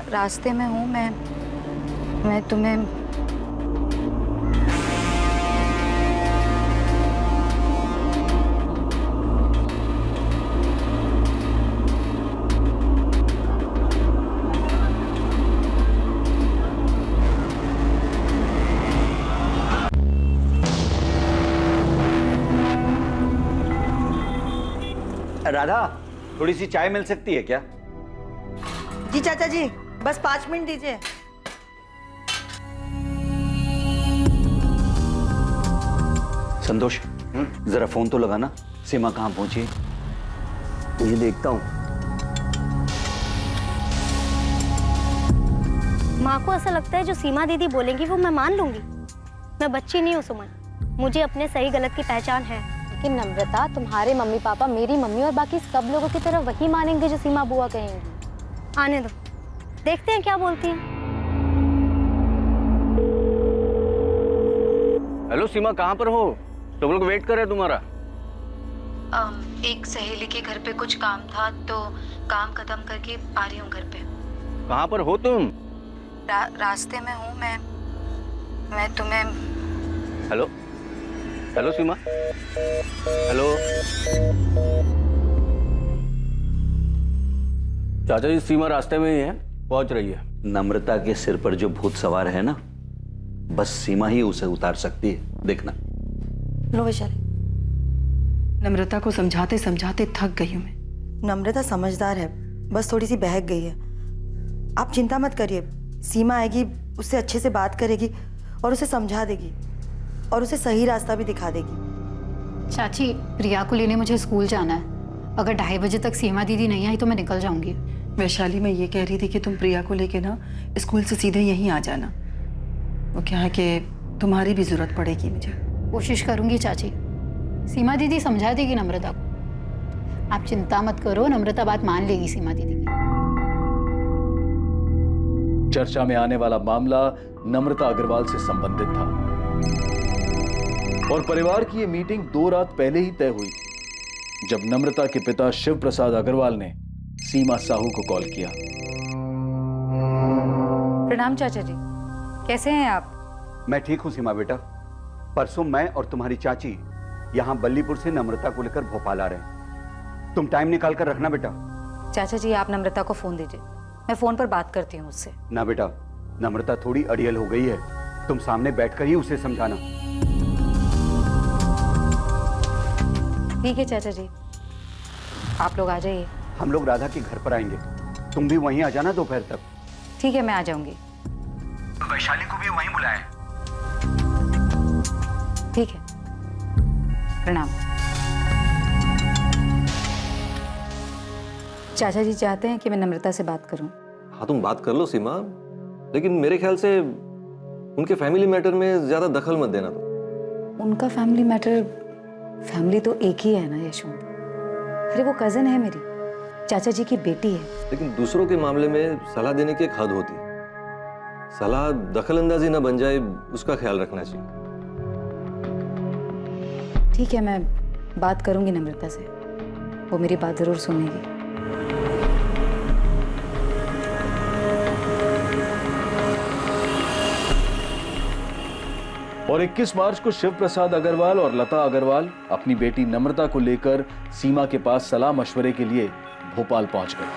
रास्ते में हूँ मैं तुम्हें। राधा, थोड़ी सी चाय मिल सकती है क्या? जी चाचा जी, बस 5 मिनट दीजिए। संतोष, जरा फोन तो लगाना, सीमा कहाँ पहुंची? ये देखता हूँ। माँ को ऐसा लगता है जो सीमा दीदी बोलेंगी वो मैं मान लूंगी। मैं बच्ची नहीं हूँ सुमन, मुझे अपने सही गलत की पहचान है। लेकिन नम्रता, तुम्हारे मम्मी पापा, मेरी मम्मी और बाकी सब लोगों की तरह वही मानेंगे जो सीमा बुआ कहेंगी। आने दो, देखते हैं क्या बोलती हैं। हेलो सीमा, कहाँ पर हो? सब लोग वेट कर रहे हैं तुम्हारा। एक सहेली के घर पे कुछ काम था तो काम खत्म करके आ रही हूँ घर पे। कहाँ पर हो तुम? रास्ते में हूँ मैं तुम्हें। हेलो हेलो सीमा, हेलो। चाचा जी, सीमा रास्ते में ही है, पहुंच रही है। नम्रता के सिर पर जो भूत सवार है ना, बस सीमा ही उसे उतार सकती है, देखना। लो वैशाली। नम्रता को समझाते समझाते थक गई हूँ मैं। नम्रता समझदार है, बस थोड़ी सी बहक गई है। आप चिंता मत करिए, सीमा आएगी, उससे अच्छे से बात करेगी और उसे समझा देगी और उसे सही रास्ता भी दिखा देगी। चाची, प्रिया को लेने मुझे स्कूल जाना है। अगर 2:30 बजे तक सीमा दीदी नहीं आई तो मैं निकल जाऊंगी। वैशाली, मैं ये कह रही थी कि तुम प्रिया को लेके ना स्कूल से सीधे यहीं आ जाना। वो क्या है कि तुम्हारी भी जरूरत पड़ेगी मुझे। कोशिश करूंगी चाची, सीमा दीदी समझा देगी नम्रता को। आप चिंता मत करो, नम्रता बात मान लेगी सीमा दीदी की। चर्चा में आने वाला मामला नम्रता अग्रवाल से संबंधित था और परिवार की ये मीटिंग 2 रात पहले ही तय हुई थी जब नम्रता के पिता शिव प्रसाद अग्रवाल ने सीमा साहू को कॉल किया। प्रणाम चाचा जी, कैसे हैं आप? मैं ठीक हूँ सीमा बेटा। परसों मैं और तुम्हारी चाची यहाँ बल्लीपुर से नम्रता को लेकर भोपाल आ रहे हैं। तुम टाइम निकाल कर रखना बेटा। चाचा जी, आप नम्रता को फोन दीजिए, मैं फोन पर बात करती हूँ उससे। ना बेटा, नम्रता थोड़ी अड़ियल हो गई है, तुम सामने बैठकर ही उसे समझाना। ठीक है चाचा जी, आप लोग आ जाइए। हम लोग राधा के घर पर आएंगे, तुम भी वहीं आ जाना दोपहर तक। ठीक है, मैं आ जाऊंगी। वैशाली को भी वहीं बुलाएं। ठीक है, प्रणाम। चाचा जी चाहते हैं कि मैं नम्रता से बात करूं। हाँ, तुम बात कर लो सीमा, लेकिन मेरे ख्याल से उनके फैमिली मैटर में ज्यादा दखल मत देना तुम। उनका फैमिली मैटर, फैमिली तो एक ही है ना यशवंत। अरे वो कजन है मेरी, चाचा जी की बेटी है। लेकिन दूसरों के मामले में सलाह देने की एक हद होती है। सलाह दखल अंदाजी ना बन जाए, उसका ख्याल रखना चाहिए। ठीक है, मैं बात करूंगी नम्रता से, वो मेरी बात जरूर सुनेगी। और 21 मार्च को शिव प्रसाद अग्रवाल और लता अग्रवाल अपनी बेटी नम्रता को लेकर सीमा के पास सलाह मशवरे के लिए भोपाल पहुंच गए।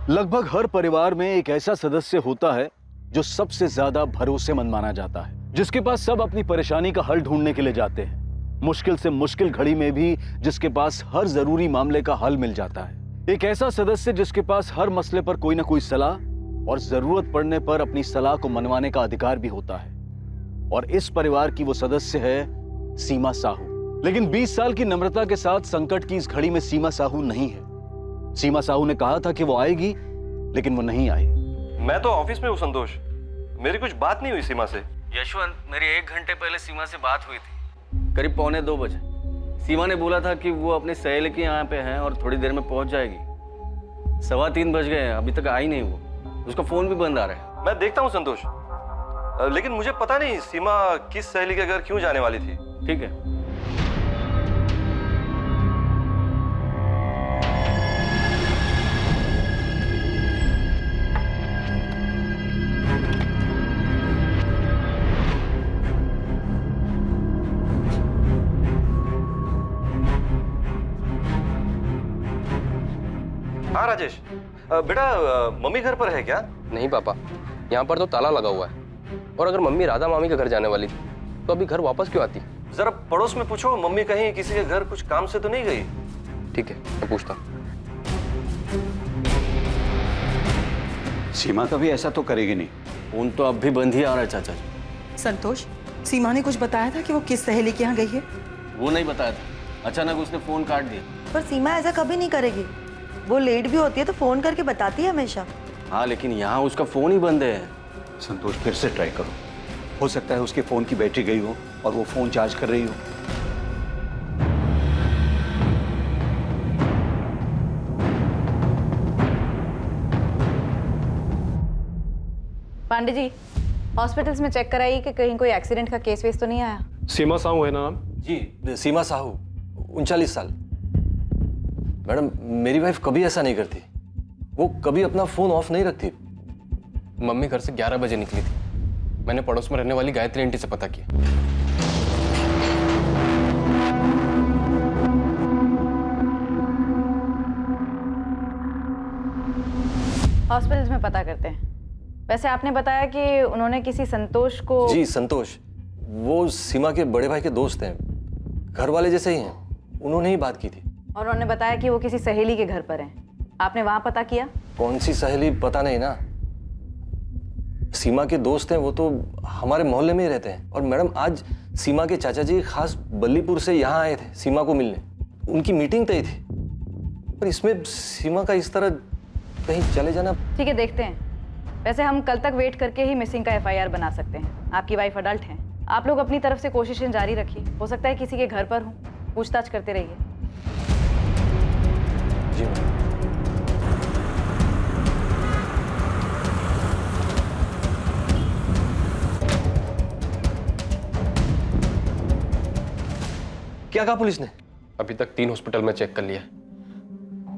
लगभग हर परिवार में एक ऐसा सदस्य होता है जो सबसे ज्यादा भरोसेमंद माना जाता है, जिसके पास सब अपनी परेशानी का हल ढूंढने के लिए जाते हैं। मुश्किल से मुश्किल घड़ी में भी जिसके पास हर जरूरी मामले का हल मिल जाता है। एक ऐसा सदस्य जिसके पास हर मसले पर कोई ना कोई सलाह और जरूरत पड़ने पर अपनी सलाह को मनवाने का अधिकार भी होता है। और इस परिवार की वो सदस्य है सीमा साहू। लेकिन 20 साल की नम्रता के साथ संकट की इस घड़ी में सीमा साहू नहीं है। सीमा साहू ने कहा था कि वो आएगी, लेकिन वो नहीं आई। मैं तो ऑफिस में हूँ संतोष, मेरी कुछ बात नहीं हुई सीमा से। यशवंत, मेरी 1 घंटे पहले सीमा से बात हुई थी, करीब 1:45 बजे। सीमा ने बोला था कि वो अपनी सहेली के यहाँ पे हैं और थोड़ी देर में पहुंच जाएगी। 3:15 बज गए हैं, अभी तक आई नहीं वो। उसका फोन भी बंद आ रहा है। मैं देखता हूँ संतोष, लेकिन मुझे पता नहीं सीमा किस सहेली के घर क्यों जाने वाली थी। ठीक है। राजेश। बेटा मम्मी घर पर है क्या? नहीं पापा, यहाँ पर तो ताला लगा हुआ है। और अगर मम्मी राधा मामी के घर जाने वाली थी तो अभी घर वापस क्यों आती? जरा पड़ोस में पूछो, मम्मी कहीं किसी के घर कुछ काम से तो नहीं गई? ठीक है, मैं पूछता हूँ। सीमा कभी ऐसा तो करेगी नहीं। फोन तो अब भी बंद ही आ रहा है चाचा जी। संतोष, सीमा ने कुछ बताया था कि वो किस सहेली के यहाँ गई है? वो नहीं बताया था, अचानक उसने फोन काट दिया। पर सीमा ऐसा कभी नहीं करेगी। वो लेट भी होती है तो फोन करके बताती है हमेशा। हाँ, लेकिन यहाँ उसका फोन ही बंद है। संतोष, फिर से ट्राई करो, हो सकता है उसके फोन की बैटरी गई हो और वो फोन चार्ज कर रही हो। पांडे जी, हॉस्पिटल्स में चेक कराइए कि कहीं कोई एक्सीडेंट का केस वेस तो नहीं आया। सीमा साहू है ना नाम? जी, सीमा साहू, 39 साल। मैडम, मेरी वाइफ कभी ऐसा नहीं करती। वो कभी अपना फोन ऑफ नहीं रखती। मम्मी घर से 11 बजे निकली थी। मैंने पड़ोस में रहने वाली गायत्री आंटी से पता किया। हॉस्पिटल्स में पता करते हैं। वैसे आपने बताया कि उन्होंने किसी संतोष को। जी, संतोष, वो सीमा के बड़े भाई के दोस्त हैं, घर वाले जैसे ही हैं। उन्होंने ही बात की थी। और उन्होंने बताया कि वो किसी सहेली के घर पर हैं। आपने वहां पता किया? कौन सी सहेली पता नहीं ना। सीमा के दोस्त हैं, वो तो हमारे मोहल्ले में ही रहते हैं। और मैडम, आज सीमा के चाचा जी खास बल्लीपुर से यहाँ आए थे सीमा को मिलने। उनकी मीटिंग तय थी। पर इसमें सीमा का इस तरह कहीं चले जाना। ठीक है, देखते हैं। वैसे हम कल तक वेट करके ही मिसिंग का FIR बना सकते हैं। आपकी वाइफ अडल्ट हैं। आप लोग अपनी तरफ से कोशिशें जारी रखिए। हो सकता है किसी के घर पर हो, पूछताछ करते रहिए। जी मैम। क्या कहा पुलिस ने? अभी तक 3 हॉस्पिटल में चेक कर लिया,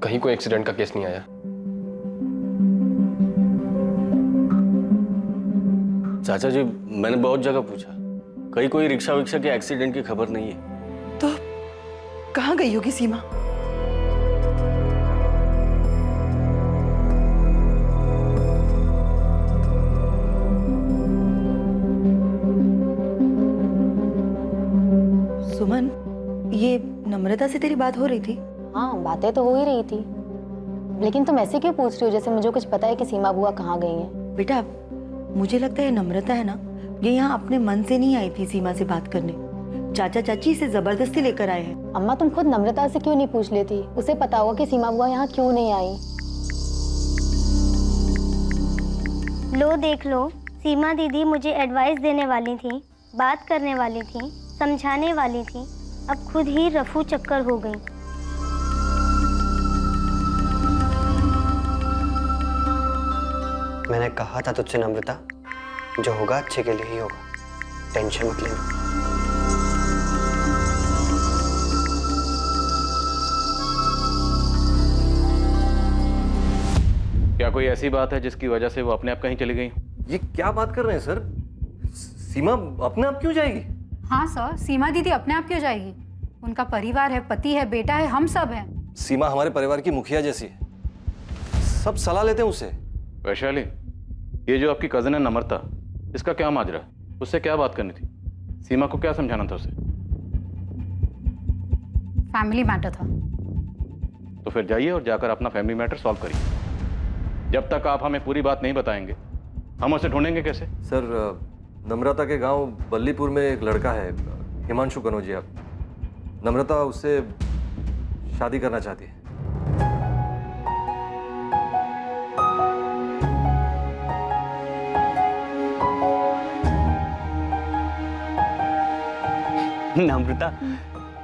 कहीं कोई एक्सीडेंट का केस नहीं आया। चाचा जी, मैंने बहुत जगह पूछा, कहीं कोई रिक्शा विक्शा के एक्सीडेंट की खबर नहीं है। तो कहाँ गई होगी सीमा? सुमन, ये नम्रता से तेरी बात हो रही थी? हाँ, बातें तो हो ही रही थी। लेकिन तुम ऐसे क्यों पूछ रही हो जैसे मुझे कुछ पता है कि सीमा बुआ कहाँ गई हैं? बेटा, मुझे लगता है नम्रता है ना, ये यहाँ अपने मन से नहीं आई थी सीमा से बात करने। चाचा चाची इसे जबरदस्ती लेकर आए हैं। अम्मा, तुम खुद नम्रता से क्यों नहीं पूछ लेती? उसे पता होगा कि सीमा बुआ यहाँ क्यों नहीं आई। लो देख लो, सीमा दीदी मुझे एडवाइस देने वाली थी, बात करने वाली थी, समझाने वाली थी, अब खुद ही रफू चक्कर हो गई। मैंने कहा था तुझसे नम्रता, जो होगा अच्छे के लिए ही होगा, टेंशन मत लेना। क्या कोई ऐसी बात है जिसकी वजह से वो अपने आप कहीं चली गई? ये क्या बात कर रहे हैं सर? सीमा अपने आप क्यों जाएगी? हाँ सर, सीमा दीदी अपने आप क्यों जाएगी? उनका परिवार है, पति है, बेटा है, हम सब हैं। सीमा हमारे परिवार की मुखिया जैसी है, सब सलाह लेते हैं उससे। वैशाली, ये जो आपकी कजन है नम्रता, इसका क्या माजरा? उससे क्या बात करनी थी? सीमा को क्या समझाना था उसे? फैमिली मैटर था। तो फिर जाइए और जाकर अपना फैमिली मैटर सॉल्व करिए। जब तक आप हमें पूरी बात नहीं बताएंगे, हम उसे ढूंढेंगे कैसे? सर, नम्रता के गांव बल्लीपुर में एक लड़का है, हिमांशु कनौजिया। नम्रता उससे शादी करना चाहती है। नम्रता,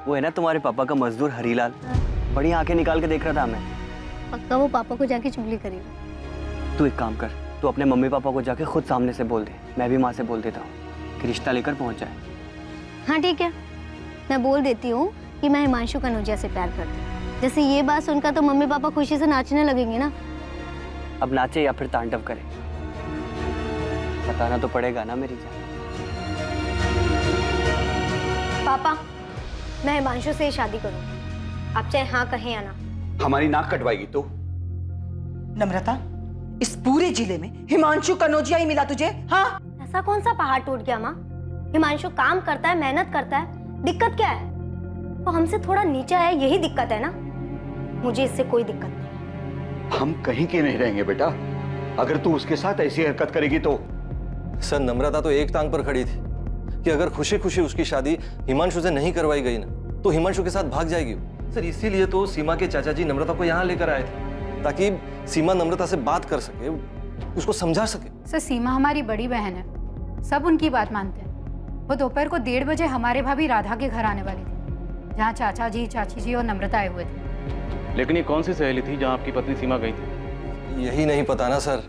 वो है ना तुम्हारे पापा का मजदूर हरीलाल, बड़ी आंखें निकाल के देख रहा था हमें। पक्का वो पापा को जाके चुगली करेगा। तू एक काम कर, तू अपने मम्मी पापा को जाके खुद सामने से बोल दे। मैं भी माँ से बोल देता हूँ कि रिश्ता लेकर पहुँच जाए। हाँ ठीक है, मैं बोल देती हूँ कि मैं हिमांशु कनौजिया से प्यार करती हूँ। जैसे ये बात सुनकर तो मम्मी पापा खुशी से नाचने लगेंगे ना। अब नाचे या फिर तांडव करे, बताना तो पड़ेगा ना मेरी जान। पापा, मैं हिमांशु से शादी करूँगी, आप चाहे हाँ कहें या ना। हमारी नाक कटवाएगी तो? नम्रता, इस पूरे जिले में हिमांशु कनौजिया ही मिला तुझे? हाँ, ऐसा कौन सा पहाड़ टूट गया माँ? हिमांशु काम करता है, मेहनत करता है, दिक्कत क्या है? वो हमसे थोड़ा नीचे है, यही दिक्कत है ना। मुझे इससे कोई दिक्कत नहीं। हम कहीं के नहीं रहेंगे बेटा, अगर तू उसके साथ ऐसी हरकत करेगी तो। सर, नम्रता तो एक टांग पर खड़ी थी कि अगर खुशी खुशी उसकी शादी हिमांशु से नहीं करवाई गई ना तो हिमांशु के साथ भाग जाएगी। सर, इसीलिए तो सीमा के चाचा जी नम्रता को यहाँ लेकर आए थे ताकि सीमा नम्रता से बात कर सके, उसको समझा सके। सर, सीमा हमारी बड़ी बहन है, सब उनकी बात मानते हैं। वो दोपहर को 1:30 बजे हमारे भाभी राधा के घर आने वाली थी, जहाँ चाचा जी, चाची जी और नम्रता आए हुए थे। लेकिन ये कौन सी सहेली थी जहाँ आपकी पत्नी सीमा गई थी? यही नहीं पता ना सर,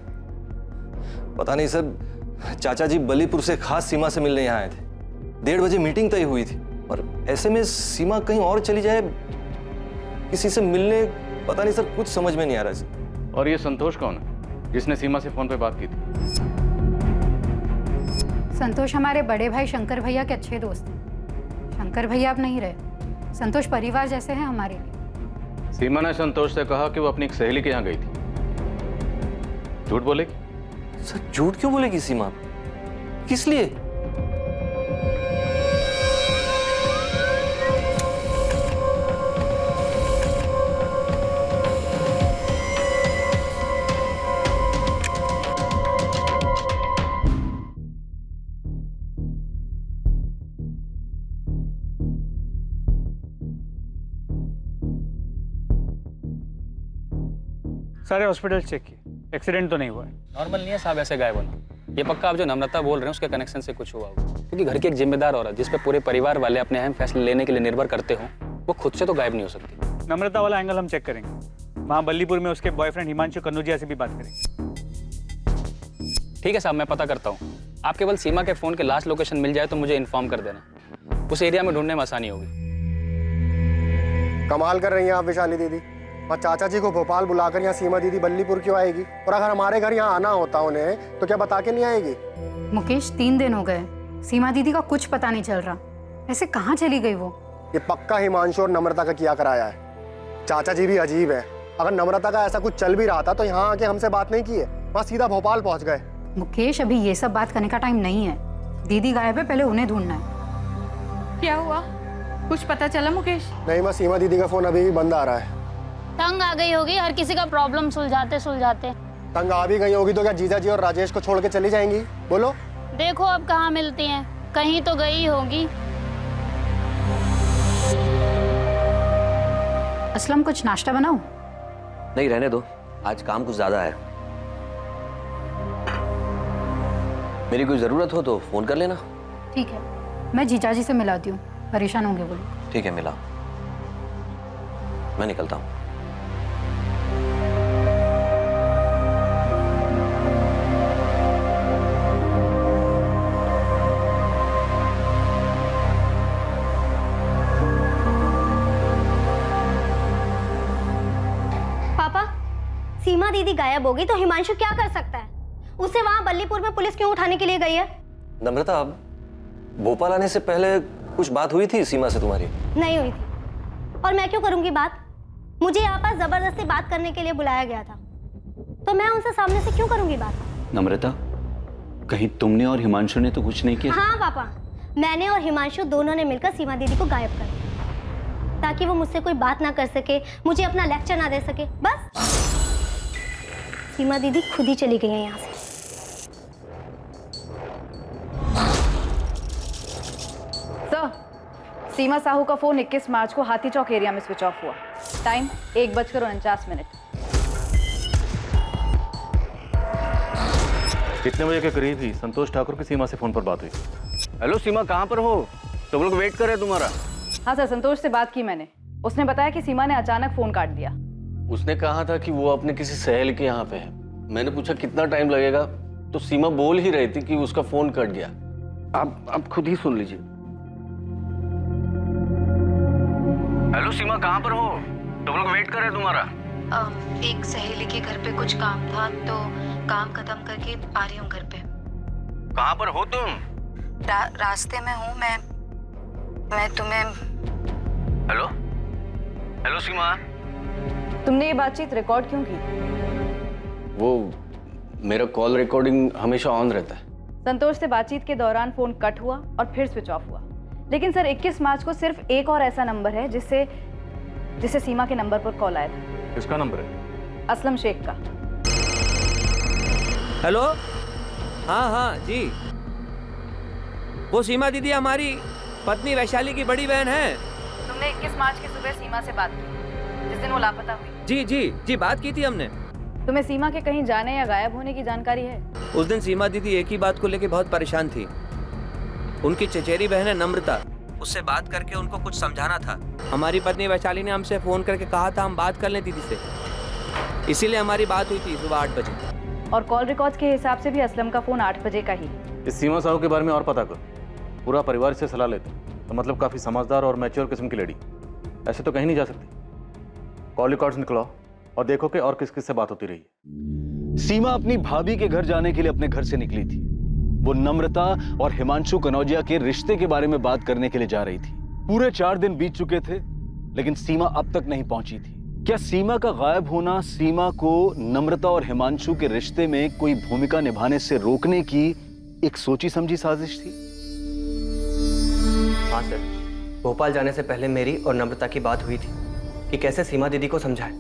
पता नहीं सर। चाचा जी बलीपुर से खास सीमा से मिलने यहाँ आए थे, 1:30 बजे मीटिंग तय हुई थी और ऐसे में सीमा कहीं और चली जाए, किसी से मिलने, पता नहीं सर, कुछ समझ में नहीं आ रहा सर। और ये संतोष कौन है जिसने सीमा से फोन पे बात की थी? संतोष हमारे बड़े भाई शंकर भैया के अच्छे दोस्त हैं। शंकर भैया अब नहीं रहे, संतोष परिवार जैसे हैं हमारे लिए। सीमा ने संतोष से कहा कि वो अपनी एक सहेली के यहाँ गई थी। झूठ बोलेगी? सर, झूठ क्यों बोलेगी सीमा? किस लिए? सारे हॉस्पिटल चेक किए, एक्सीडेंट तो नहीं हुआ है। नॉर्मल नहीं है साहब ऐसे गायब होना। ये पक्का आप जो नम्रता बोल रहे हैं उसके कनेक्शन से कुछ हुआ होगा, क्योंकि घर की एक जिम्मेदार औरत जिस पे पूरे परिवार वाले अपने अहम फैसले लेने के लिए निर्भर करते हो, वो खुद से तो गायब नहीं हो सकती। नम्रता वाला एंगल हम चेक करेंगे, वहाँ बल्लीपुर में उसके बॉयफ्रेंड हिमांशु कनौजिया से भी बात करेंगे। ठीक है साहब, मैं पता करता हूँ। आप केवल सीमा के फोन के लास्ट लोकेशन मिल जाए तो मुझे इन्फॉर्म कर देना, उस एरिया में ढूंढने में आसानी होगी। कमाल कर रही हैं आप विशाली दीदी, और चाचा जी को भोपाल बुलाकर यहाँ सीमा दीदी बल्लीपुर क्यों आएगी? और अगर हमारे घर यहाँ आना होता उन्हें तो क्या बता के नहीं आएगी? मुकेश, 3 दिन हो गए, सीमा दीदी का कुछ पता नहीं चल रहा। ऐसे कहाँ चली गई वो? ये पक्का हिमांशु और नम्रता का किया कराया है। चाचा जी भी अजीब है, अगर नम्रता का ऐसा कुछ चल भी रहा था तो यहाँ आके हमसे बात नहीं की है, वहाँ सीधा भोपाल पहुँच गए। मुकेश, अभी ये सब बात करने का टाइम नहीं है। दीदी गायब है, पहले उन्हें ढूंढना है। क्या हुआ, कुछ पता चला मुकेश? नहीं, बस सीमा दीदी का फोन अभी भी बंद आ रहा है। तंग आ गई होगी, हर किसी का प्रॉब्लम सुलझाते सुलझाते। तंग आ भी गई होगी तो क्या जीजा जी और राजेश को छोड़ के चली जाएंगी? बोलो। देखो अब कहाँ मिलती हैं, कहीं तो गई होगी। असलम, कुछ नाश्ता बनाऊं? नहीं, रहने दो, आज काम कुछ ज्यादा है। मेरी कोई जरूरत हो तो फोन कर लेना। ठीक है, मैं जीजा जी से मिलाती हूँ, परेशान होंगे वो लोग। ठीक है, मिला, मैं निकलता हूँ। पापा, सीमा दीदी गायब होगी तो हिमांशु क्या कर सकता है? उसे वहां बल्लीपुर में पुलिस क्यों उठाने के लिए गई है? नम्रता, भोपाल आने से पहले कुछ बात हुई थी सीमा से तुम्हारी? नहीं हुई थी, और मैं क्यों करूंगी बात? मुझे यहाँ पर जबरदस्ती बात करने के लिए बुलाया गया था, तो मैं उनसे सामने से क्यों करूंगी बात? नम्रता, कहीं तुमने और हिमांशु ने तो कुछ नहीं किया? हाँ पापा, मैंने और हिमांशु दोनों ने मिलकर सीमा दीदी को गायब कर दिया, ताकि वो मुझसे कोई बात ना कर सके, मुझे अपना लेक्चर ना दे सके। बस सीमा दीदी खुद ही चली गई है यहाँ से। सर, सीमा साहू का फोन 21 मार्च को हाथी चौक एरिया में स्विच ऑफ हुआ। टाइम 1:49 कितने बजे के करीब ही संतोष ठाकुर की सीमा से फोन पर बात हुई? हेलो सीमा, कहाँ पर हो? सब लोग वेट कर रहे हैं तुम्हारा। हाँ सर, संतोष से बात की मैंने, उसने बताया कि सीमा ने अचानक फोन काट दिया। उसने कहा था कि वो अपने किसी सहेली के यहाँ पे है। मैंने पूछा कितना टाइम लगेगा, तो सीमा बोल ही रही थी कि उसका फोन कट गया। आप खुद ही सुन लीजिए। हेलो सीमा, कहाँ पर हो? सब लोग वेट कर रहे हैं तुम्हारा। एक सहेली के घर पे कुछ काम था, तो काम खत्म करके आ रही हूँ घर पे। कहाँ पर हो तुम? रास्ते में हूँ मैं तुम्हें। हेलो हेलो सीमा, तुमने ये बातचीत रिकॉर्ड क्यों की? वो मेरा कॉल रिकॉर्डिंग हमेशा ऑन रहता है। संतोष से बातचीत के दौरान फोन कट हुआ और फिर स्विच ऑफ हुआ। लेकिन सर 21 मार्च को सिर्फ एक और ऐसा नंबर है जिससे सीमा के नंबर पर कॉल आया था। किसका नंबर है? असलम शेख का। हेलो, हाँ जी, वो सीमा दीदी हमारी पत्नी वैशाली की बड़ी बहन है। तुमने 21 मार्च की सुबह सीमा से बात की जिस दिन वो लापता हुई? जी बात की थी हमने। तुम्हें सीमा के कहीं जाने या गायब होने की जानकारी है? उस दिन सीमा दीदी एक ही बात को लेकर बहुत परेशान थी। उनकी चचेरी बहन है नम्रता, उससे बात करके उनको कुछ समझाना था। हमारी पत्नी वैशाली ने हमसे फोन करके कहा था हम बात कर लें दीदी से, इसीलिए हमारी बात हुई थी सुबह 8 बजे। और कॉल रिकॉर्ड्स के हिसाब से भी असलम का फोन 8 बजे का ही। इस सीमा साहू के बारे में और पता कर, पूरा परिवार से सलाह लेते, तो मतलब काफी समझदार और मैच्योर किस्म की लेडी, ऐसे तो कहीं नहीं जा सकती। कॉल रिकॉर्ड्स निकलाओ और देखो कि और किस किस से बात होती रही है। सीमा अपनी भाभी के घर जाने के लिए अपने घर से निकली थी। वो नम्रता और हिमांशु कनौजिया के रिश्ते के बारे में बात करने के लिए जा रही थी। पूरे 4 दिन बीत चुके थे, लेकिन सीमा अब तक नहीं पहुंची थी। क्या सीमा का गायब होना सीमा को नम्रता और हिमांशु के रिश्ते में कोई भूमिका निभाने से रोकने की एक सोची समझी साजिश थी? हाँ सर, भोपाल जाने से पहले मेरी और नम्रता की बात हुई थी कि कैसे सीमा दीदी को समझाए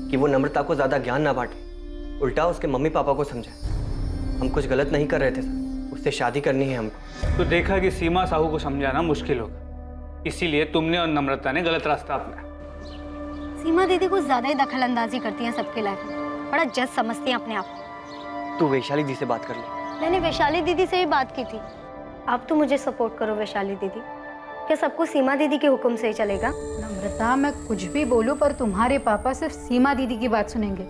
कि वो नम्रता को ज्यादा ज्ञान ना बांटे, उल्टा उसके मम्मी पापा को समझाए। हम कुछ गलत नहीं कर रहे थे सर, उससे शादी करनी है हमको। तो देखा कि सीमा साहू को समझाना मुश्किल होगा, इसीलिए तुमने और नम्रता ने गलत रास्ता अपनाया। सीमा दीदी कुछ ज्यादा ही दखल अंदाजी करती हैं सबके लाइफ में, बड़ा जज समझती हैं अपने आप को। तू वैशाली दी से बात कर ले। मैंने वैशाली दीदी से भी बात की थी। अब तो मुझे सपोर्ट करो वैशाली दीदी। क्या सब कुछ सीमा दीदी के हुक्म से ही चलेगा? नम्रता, मैं कुछ भी बोलूं पर तुम्हारे पापा सिर्फ सीमा दीदी की बात सुनेंगे।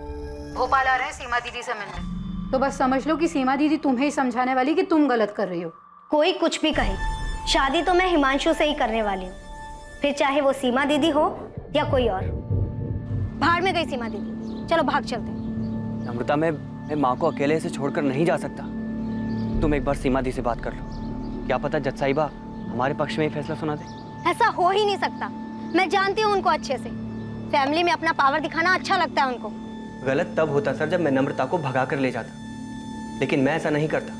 भोपाल आ रहे हैं सीमा दीदी से मिलने, तो बस समझ लो कि सीमा दीदी तुम्हें ही समझाने वाली कि तुम गलत कर रही हो। कोई कुछ भी कहे, शादी तो मैं हिमांशु से ही करने वाली हूँ, फिर चाहे वो सीमा दीदी हो या कोई और। बाहर में गई सीमा दीदी, चलो भाग चलते हैं। नम्रता, मैं माँ को अकेले से छोड़कर नहीं जा सकता। तुम एक बार सीमा दी से बात कर लो, क्या पता जज साहिबा हमारे पक्ष में ही फैसला सुना दे। ऐसा हो ही नहीं सकता। मैं जानती हूँ उनको अच्छे से, फैमिली में अपना पावर दिखाना अच्छा लगता है उनको। गलत तब होता सर जब मैं नम्रता को भगा कर ले जाता, लेकिन मैं ऐसा नहीं करता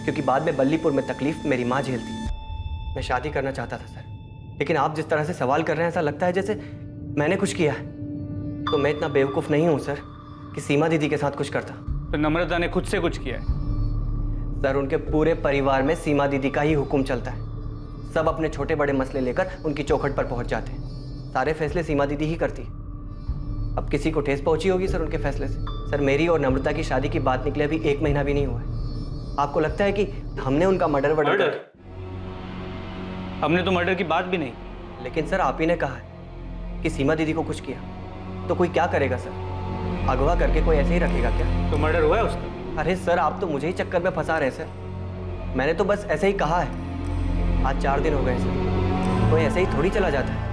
क्योंकि बाद में बल्लीपुर में तकलीफ मेरी माँ झेलती। मैं शादी करना चाहता था सर, लेकिन आप जिस तरह से सवाल कर रहे हैं ऐसा लगता है जैसे मैंने कुछ किया है। तो मैं इतना बेवकूफ़ नहीं हूँ सर कि सीमा दीदी के साथ कुछ करता। तो नम्रता ने खुद से कुछ किया है? सर, उनके पूरे परिवार में सीमा दीदी का ही हुक्म चलता है। सब अपने छोटे बड़े मसले लेकर उनकी चौखट पर पहुंच जाते हैं। सारे फैसले सीमा दीदी ही करती है। अब किसी को ठेस पहुंची होगी सर उनके फैसले से। सर, मेरी और नम्रता की शादी की बात निकले अभी 1 महीना भी नहीं हुआ है। आपको लगता है कि हमने उनका मर्डर? हमने तो मर्डर की बात भी नहीं। लेकिन सर, आप ही ने कहा है कि सीमा दीदी को कुछ किया, तो कोई क्या करेगा सर? अगवा करके कोई ऐसे ही रखेगा क्या? तो मर्डर हुआ है उसका? अरे सर, आप तो मुझे ही चक्कर में फंसा रहे सर। मैंने तो बस ऐसे ही कहा है। आज 4 दिन हो गए सर, कोई ऐसे ही थोड़ी चला जाता है।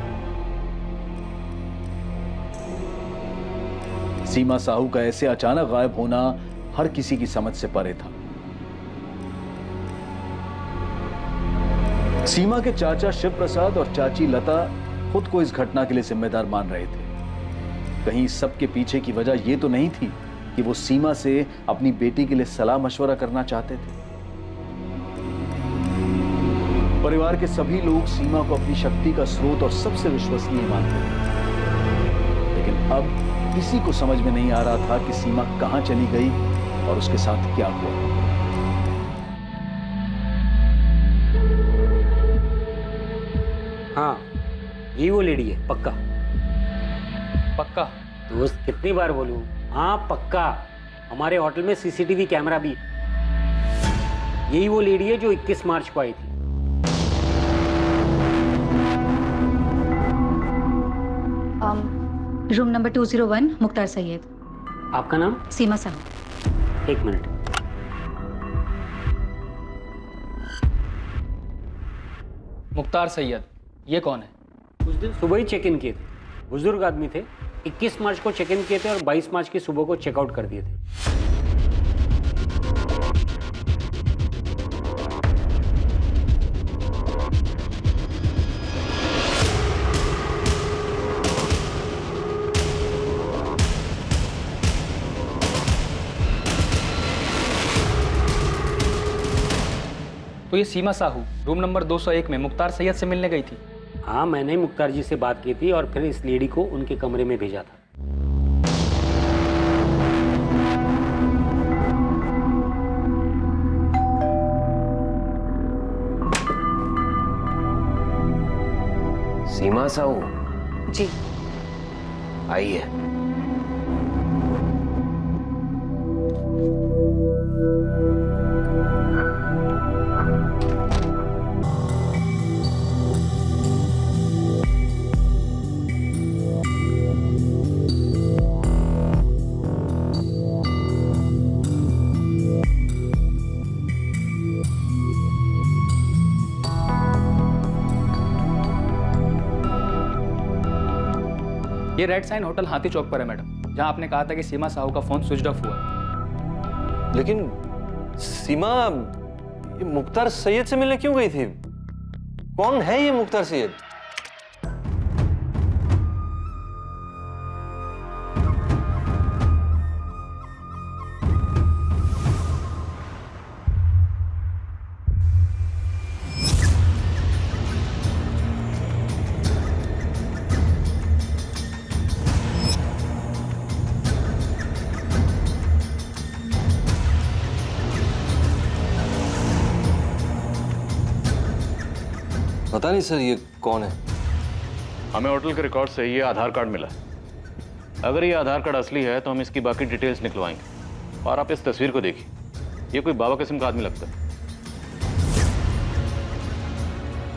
सीमा साहू का ऐसे अचानक गायब होना हर किसी की समझ से परे था। सीमा के चाचा शिव प्रसाद और चाची लता खुद को इस घटना के लिए जिम्मेदार मान रहे थे। कहीं सबके पीछे की वजह यह तो नहीं थी कि वो सीमा से अपनी बेटी के लिए सलाह मशवरा करना चाहते थे। परिवार के सभी लोग सीमा को अपनी शक्ति का स्रोत और सबसे विश्वसनीय मानते थे, लेकिन अब किसी को समझ में नहीं आ रहा था कि सीमा कहां चली गई और उसके साथ क्या हुआ। हाँ, ये वो लेडी है, पक्का पक्का? दोस्त, कितनी बार बोलूं? हाँ पक्का। हमारे होटल में सीसीटीवी कैमरा भी। यही वो लेडी है जो 21 मार्च को आई थी। Room number 201, Mukhtar Syed. आपका नाम? सीमा साहू। 1 मिनट। मुख्तार सैयद, ये कौन है? उस दिन सुबह ही चेक इन किए थे। बुजुर्ग आदमी थे। 21 मार्च को चेक इन किए थे और 22 मार्च की सुबह को चेकआउट कर दिए थे। तो ये सीमा साहू रूम नंबर 201 में मुख्तार सैयद से मिलने गई थी। हाँ, मैंने मुख्तार जी से बात की थी और फिर इस लेडी को उनके कमरे में भेजा था। सीमा साहू जी आइए। ये रेड साइन होटल हाथी चौक पर है मैडम, जहां आपने कहा था कि सीमा साहू का फोन स्विच ऑफ हुआ है। लेकिन सीमा ये मुख्तार सैयद से मिलने क्यों गई थी? कौन है ये मुख्तार सैयद? पता नहीं सर ये कौन है। हमें होटल के रिकॉर्ड से ये आधार कार्ड मिला। अगर ये आधार कार्ड असली है तो हम इसकी बाकी डिटेल्स निकलवाएंगे। और आप इस तस्वीर को देखिए, ये कोई बाबा किस्म का आदमी लगता है।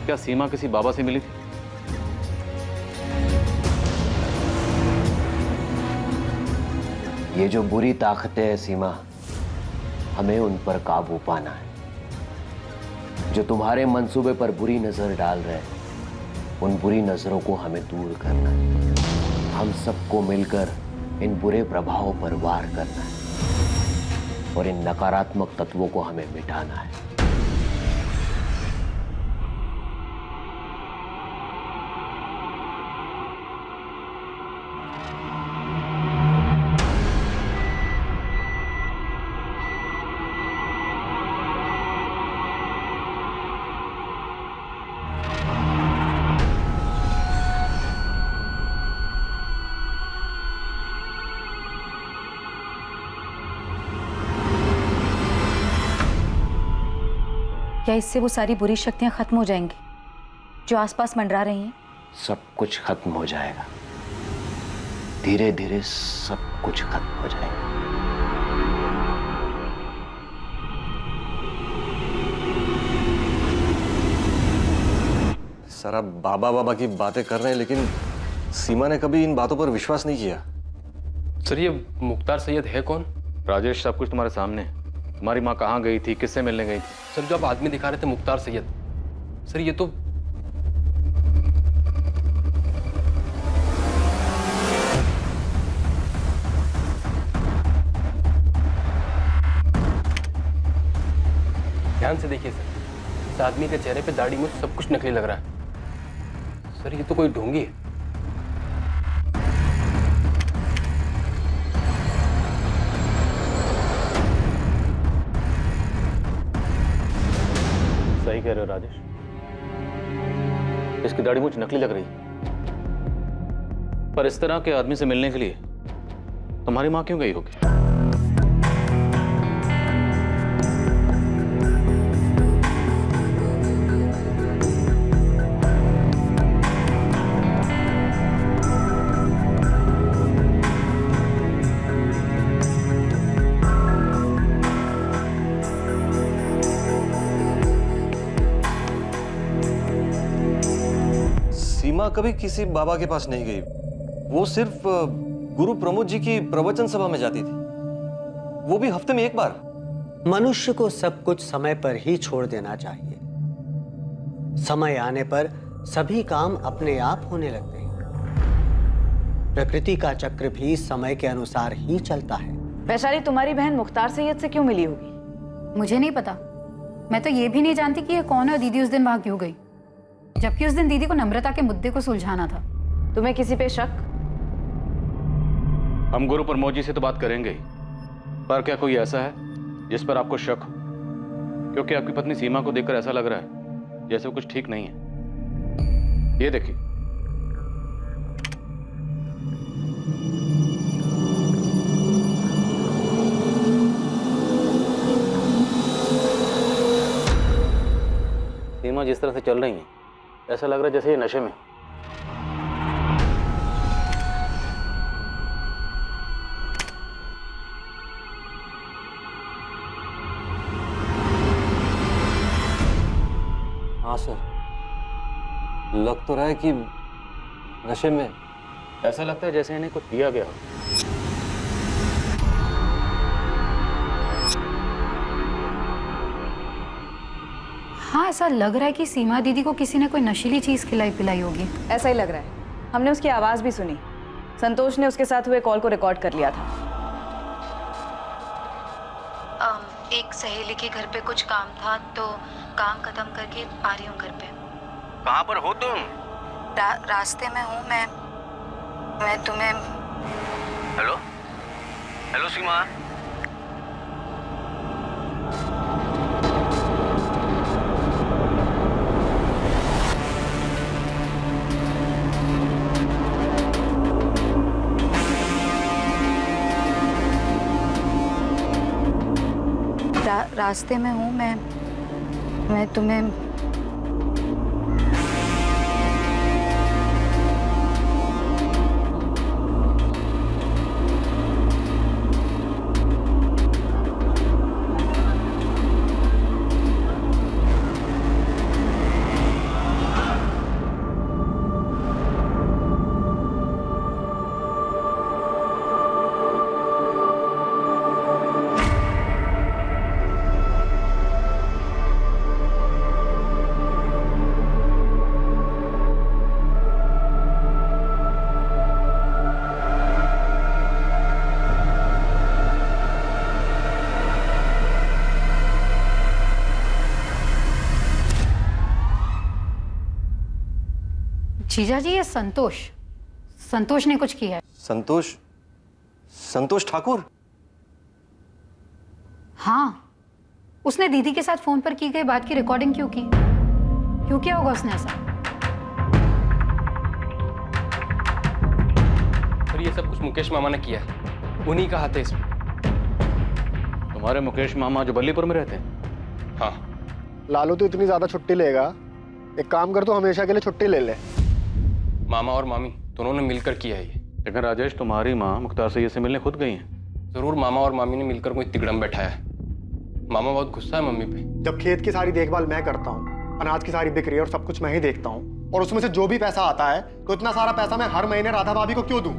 क्या सीमा किसी बाबा से मिली थी? ये जो बुरी ताकतें हैं सीमा, हमें उन पर काबू पाना है। जो तुम्हारे मंसूबे पर बुरी नजर डाल रहे हैं, उन बुरी नजरों को हमें दूर करना है। हम सबको मिलकर इन बुरे प्रभावों पर वार करना है और इन नकारात्मक तत्वों को हमें मिटाना है। क्या इससे वो सारी बुरी शक्तियां खत्म हो जाएंगी जो आसपास मंडरा रही हैं? सब कुछ खत्म हो जाएगा, धीरे धीरे सब कुछ खत्म हो जाएगा। सर आप बाबा बाबा की बातें कर रहे हैं, लेकिन सीमा ने कभी इन बातों पर विश्वास नहीं किया। सर ये मुख्तार सैयद है कौन? राजेश, सब कुछ तुम्हारे सामने है। तुम्हारी माँ कहाँ गई थी, किससे मिलने गई थी? सर जो आप आदमी दिखा रहे थे मुख्तार सैयद, सर ये तो ध्यान से देखिए सर, इस आदमी के चेहरे पे दाढ़ी मूंछ सब कुछ नकली लग रहा है। सर ये तो कोई ढोंगी है। सही कह रहे हो राजेश, इसकी दाढ़ी मूंछ नकली लग रही है। पर इस तरह के आदमी से मिलने के लिए तुम्हारी माँ क्यों गई होगी? सीमा कभी किसी बाबा के पास नहीं गई। वो सिर्फ गुरु प्रमोद जी की प्रवचन सभा में जाती थी, वो भी हफ्ते में एक बार। मनुष्य को सब कुछ समय पर ही छोड़ देना चाहिए। समय आने पर सभी काम अपने आप होने लगते हैं। प्रकृति का चक्र भी समय के अनुसार ही चलता है। वैशाली, तुम्हारी बहन मुख्तार सैयद से क्यों मिली होगी? मुझे नहीं पता। मैं तो ये भी नहीं जानती कि ये कौन है और दीदी उस दिन वहां क्यों गई, जबकि उस दिन दीदी को नम्रता के मुद्दे को सुलझाना था। तुम्हें किसी पे शक? हम गुरु प्रमोद जी से तो बात करेंगे ही, पर क्या कोई ऐसा है जिस पर आपको शक हो? क्योंकि आपकी पत्नी सीमा को देखकर ऐसा लग रहा है जैसे वो कुछ ठीक नहीं है। ये देखिए। सीमा जिस तरह से चल रही है ऐसा लग रहा है जैसे ये नशे में। हाँ सर, लग तो रहा है कि नशे में। ऐसा लगता है जैसे इन्हें कुछ दिया गया हो। हाँ, ऐसा लग रहा है कि सीमा दीदी को किसी ने कोई नशीली चीज़ खिलाई पिलाई होगी। ऐसा ही लग रहा है। हमने उसकी आवाज़ भी सुनी। संतोष ने उसके साथ हुए कॉल को रिकॉर्ड कर लिया था। एक सहेली के घर पे कुछ काम था तो काम खत्म करके आ रही हूँ घर पे। कहाँ पर हो तुम? रास्ते में हूँ मैं तुम्हें। हेलो हेलो सीमा। रास्ते में हूँ मैं तुम्हें। जीजा जी, ये संतोष ने कुछ किया है। संतोष ठाकुर? हाँ, उसने दीदी के साथ फोन पर की गई बात की रिकॉर्डिंग क्यों किया होगा उसने ऐसा? और ये सब कुछ मुकेश मामा ने किया है। उन्हीं का हाथ है इसमें। तुम्हारे मुकेश मामा जो बल्लीपुर में रहते हैं? हाँ। लालू तो इतनी ज्यादा छुट्टी लेगा, एक काम कर, तो हमेशा के लिए छुट्टी ले ले। मामा और मामी दोनों ने मिलकर किया है ये। लेकिन राजेश, तुम्हारी माँ मुख्तार सैयद से मिलने खुद गई हैं। जरूर मामा और मामी ने मिलकर कोई तिगड़म बैठाया है। मामा बहुत गुस्सा है मम्मी पे। जब खेत की सारी देखभाल मैं करता हूँ, अनाज की सारी बिक्री और सब कुछ मैं ही देखता हूँ, और उसमें से जो भी पैसा आता है तो इतना सारा पैसा मैं हर महीने राधा भाभी को क्यों दूं?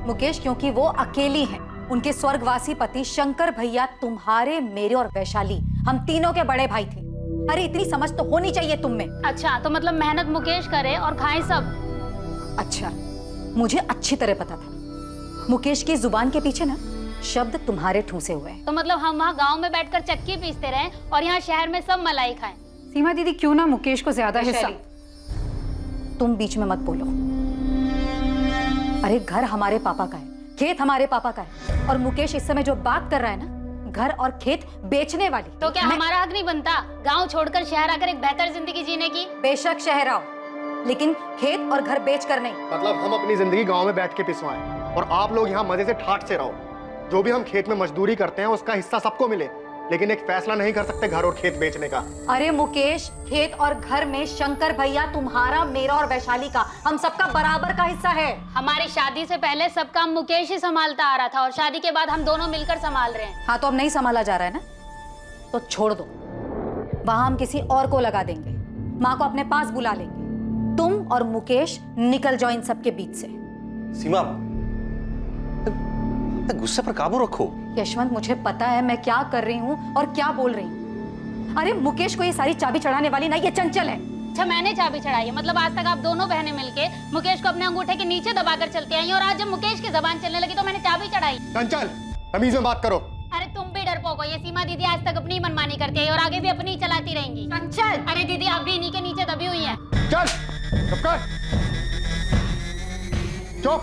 मुकेश, क्योंकि वो अकेली हैं। उनके स्वर्गवासी पति शंकर भैया तुम्हारे, मेरे और वैशाली, हम तीनों के बड़े भाई थे। अरे इतनी समझ तो होनी चाहिए तुम में। अच्छा, तो मतलब मेहनत मुकेश करे और खाए सब। अच्छा, मुझे अच्छी तरह पता था मुकेश की जुबान के पीछे ना शब्द तुम्हारे ठूसे हुए हैं। तो मतलब हम वहाँ गांव में बैठकर चक्की पीसते रहे और यहाँ शहर में सब मलाई खाएं। सीमा दीदी, क्यों ना मुकेश को ज्यादा हिस्सा। तुम बीच में मत बोलो। अरे घर हमारे पापा का है, खेत हमारे पापा का है, और मुकेश इस समय जो बात कर रहा है ना, घर और खेत बेचने वाली। तो क्या हमारा हक नहीं बनता गाँव छोड़कर शहर आकर एक बेहतर जिंदगी जीने की? बेशक शहर आओ, लेकिन खेत और घर बेच कर नहीं। मतलब हम अपनी जिंदगी गांव में बैठ के पिसवाएं और आप लोग यहाँ मजे से ठाट से रहो। जो भी हम खेत में मजदूरी करते हैं उसका हिस्सा सबको मिले, लेकिन एक फैसला नहीं कर सकते घर और खेत बेचने का। अरे मुकेश, खेत और घर में शंकर भैया तुम्हारा, मेरा और वैशाली का, हम सबका बराबर का हिस्सा है। हमारी शादी से पहले सब काम मुकेश ही संभालता आ रहा था और शादी के बाद हम दोनों मिलकर संभाल रहे हैं। हाँ, तो अब नहीं संभाला जा रहा है ना, तो छोड़ दो। वहां हम किसी और को लगा देंगे, माँ को अपने पास बुला लेंगे। तुम और मुकेश निकल जाओ इन सबके बीच से। सीमा, गुस्से पर काबू रखो। यशवंत, मुझे पता है मैं क्या कर रही हूँ और क्या बोल रही हूँ। अरे मुकेश को ये सारी चाबी चढ़ाने वाली ना, ये चंचल है। अच्छा, मैंने चाबी चढ़ाई है? मतलब आज तक आप दोनों बहनें मिलके मुकेश को अपने अंगूठे के नीचे दबाकर चलती आई और आज जब मुकेश की जबान चलने लगी तो मैंने चाबी चढ़ाई। चंचल, तमीज में बात करो। अरे तुम भी डरपोक हो। ये सीमा दीदी आज तक अपनी मनमानी करती है और आगे भी अपनी चलाती रहेंगी। चंचल! अरे दीदी, आप भी इन्हीं के नीचे दबी हुई है। चल, चुप कर। चुप।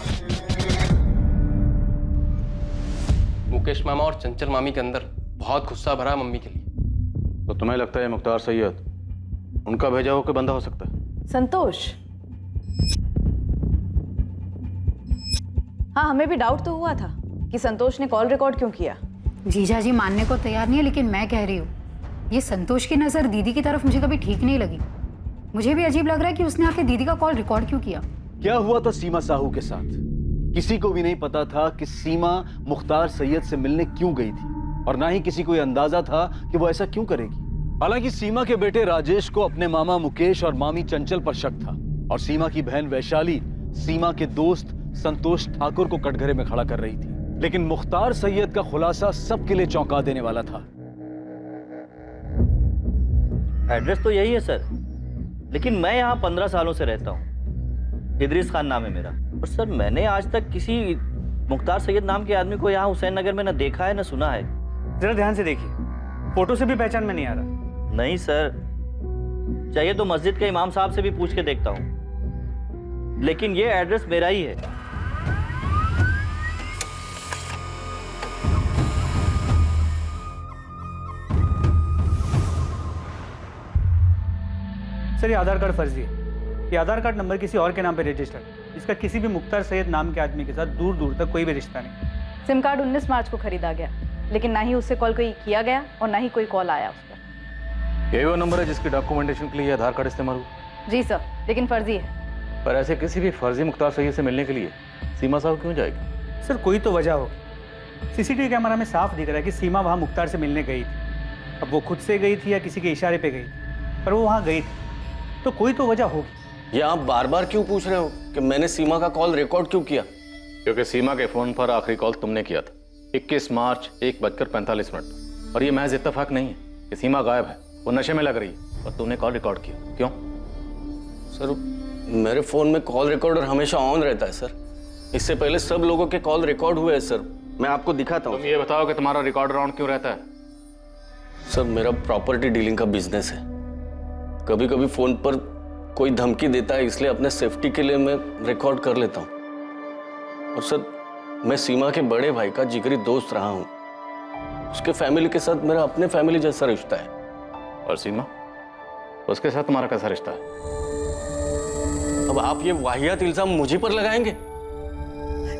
मुकेश मामा और चंचल मामी के अंदर बहुत गुस्सा भरा मम्मी के लिए। तो तुम्हें लगता है मुख्तार सैयद उनका भेजा हुआ कोई बंदा हो सकता है? संतोष? हाँ, हमें भी डाउट तो हुआ था कि संतोष ने कॉल रिकॉर्ड क्यों किया। जीजा जी मानने को तैयार नहीं है, लेकिन मैं कह रही हूँ ये संतोष की नज़र दीदी की तरफ मुझे कभी ठीक नहीं लगी। मुझे भी अजीब लग रहा है कि उसने आके दीदी का कॉल रिकॉर्ड क्यों किया। क्या हुआ था सीमा साहू के साथ? किसी को भी नहीं पता था कि सीमा मुख्तार सैयद से मिलने क्यों गई थी, और ना ही किसी को यह अंदाजा था कि वो ऐसा क्यों करेगी। हालांकि सीमा के बेटे राजेश को अपने मामा मुकेश और मामी चंचल पर शक था, और सीमा की बहन वैशाली सीमा के दोस्त संतोष ठाकुर को कटघरे में खड़ा कर रही थी। लेकिन मुख्तार सैयद का खुलासा सबके लिए चौंका देने वाला था। एड्रेस तो यही है सर, लेकिन मैं यहाँ 15 सालों से रहता हूँ। इदरीस खान नाम है मेरा। और सर मैंने आज तक किसी मुख्तार सैयद नाम के आदमी को यहाँ हुसैन नगर में न देखा है न सुना है। जरा ध्यान से देखिए, फोटो से भी पहचान में नहीं आ रहा। नहीं सर, चाहिए तो मस्जिद के इमाम साहब से भी पूछ के देखता हूँ, लेकिन ये एड्रेस मेरा ही है। सर ये आधार कार्ड फर्जी है। ये आधार कार्ड नंबर किसी और के नाम पे रजिस्टर्ड है। इसका किसी भी मुख्तार सैयद नाम के आदमी के साथ दूर दूर तक कोई भी रिश्ता नहीं। सिम कार्ड 19 मार्च को खरीदा गया, लेकिन ना ही उससे कॉल कोई किया गया और ना ही कोई कॉल आया उस पर। यही वो नंबर है जिसके डॉक्यूमेंटेशन के लिए आधार कार्ड इस्तेमाल हुआ? जी सर, लेकिन फर्जी है। पर ऐसे किसी भी फर्जी मुख्तार सैयद से मिलने के लिए सीमा साहब क्यों जाएगी? सर कोई तो वजह होगी। सीसीटीवी कैमरा में साफ दिख रहा है कि सीमा वहाँ मुख्तार से मिलने गई थी। अब वो खुद से गई थी या किसी के इशारे पे गई थी, पर वो वहाँ गई थी, तो कोई तो वजह होगी। ये आप बार बार क्यों पूछ रहे हो कि मैंने सीमा का कॉल रिकॉर्ड क्यों किया? क्योंकि सीमा के फोन पर आखिरी कॉल तुमने किया था 21 मार्च 1:45 और ये महज इत्तेफाक नहीं है कि सीमा गायब है, वो नशे में लग रही है और तुमने कॉल रिकॉर्ड किया। क्यों? सर मेरे फोन में कॉल रिकॉर्डर हमेशा ऑन रहता है सर। इससे पहले सब लोगों के कॉल रिकॉर्ड हुए हैं सर। मैं आपको दिखाता हूँ। तुम ये बताओ कि तुम्हारा रिकॉर्डर ऑन क्यों रहता है? सर मेरा प्रॉपर्टी डीलिंग का बिजनेस है। कभी कभी फोन पर कोई धमकी देता है, इसलिए अपने सेफ्टी के लिए मैं रिकॉर्ड कर लेता हूँ। और सर मैं सीमा के बड़े भाई का जिगरी दोस्त रहा हूँ। उसके फैमिली के साथ मेरा अपने फैमिली जैसा रिश्ता है। और सीमा, उसके साथ तुम्हारा कैसा रिश्ता है? अब आप ये वाहियात इल्जाम मुझे पर लगाएंगे?